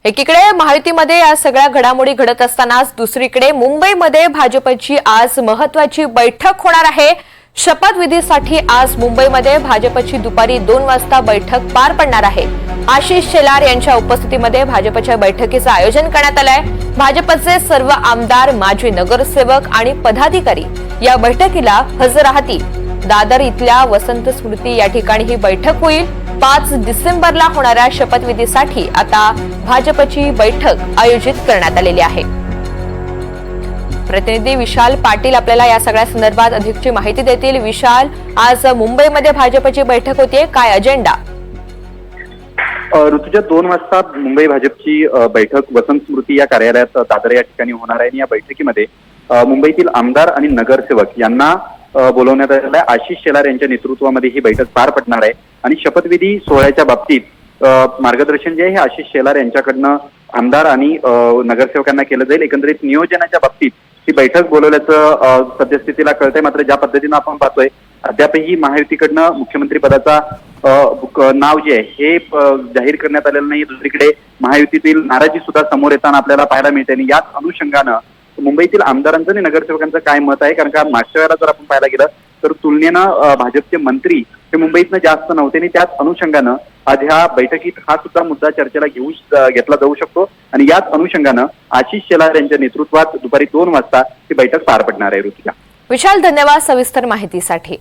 एकीकडे महायुतीमध्ये या सगळ्या घडामोडी घडत असतानाच दुसरीकडे मुंबईमध्ये भाजपची आज महत्त्वाची बैठक होणार आहे। शपथविधीसाठी आज मुंबईमध्ये भाजपची दुपारी 2 वाजता बैठक पार पडणार आहे। आशिष शेलार यांच्या उपस्थितीमध्ये भाजपच्या बैठकीचं आयोजन करण्यात आलंय। भाजपचे सर्व आमदार, माजी नगरसेवक आणि पदाधिकारी या बैठकीला हजर राहतील। दादर इथल्या वसंत स्मृती या ठिकाणी ही बैठक होईल। 5 डिसेंबरला होणाऱ्या शपथविधीसाठी आता भाजपची बैठक आयोजित करण्यात आलेली आहे। प्रतिनिधी विशाल पाटील आपल्याला या सगळ्या संदर्भात अधिकची माहिती देतील। विशाल, आज मुंबईमध्ये भाजपची बैठक होतीये, काय अजेंडा? ऋतुजा, 2 वाजता मुंबई भाजपची बैठक वसंत स्मृती या कार्यालयात दादर या ठिकाणी होणार आहे। या बैठकीमध्ये मुंबईतील आमदार आणि नगरसेवक यांना बोलवण्यात आलेलं आहे। आशिष शेलार यांच्या नेतृत्वामध्ये ही बैठक पार पडणार आहे आणि शपथविधी सोहळ्याच्या बाबतीत मार्गदर्शन जे आहे हे आशिष शेलार यांच्याकडनं आमदार आणि नगरसेवकांना केलं जाईल। एकंदरीत नियोजनाच्या बाबतीत ही बैठक बोलवल्याचं सद्यस्थितीला कळतंय। मात्र ज्या पद्धतीनं आपण पाहतोय अद्यापही महायुतीकडनं मुख्यमंत्री पदाचा नाव जे आहे हे जाहीर करण्यात आलेलं नाही। दुसरीकडे महायुतीतील नाराजी सुद्धा समोर येताना आपल्याला पाहायला मिळते आणि याच अनुषंगानं मुंबईतील आमदारांचं आणि नगरसेवकांचं काय मत आहे, कारण का मागच्या वेळेला जर आपण पाहायला गेलं तर तुलनेनं भाजपचे मंत्री हे मुंबईतनं जास्त नव्हते आणि त्याच अनुषंगानं आज ह्या बैठकीत हा सुद्धा मुद्दा चर्चेला घेतला जाऊ शकतो आणि याच अनुषंगानं आशिष शेलार यांच्या नेतृत्वात दुपारी 2 वाजता ही बैठक पार पडणार आहे। ऋतुजा, विशाल, धन्यवाद सविस्तर माहितीसाठी।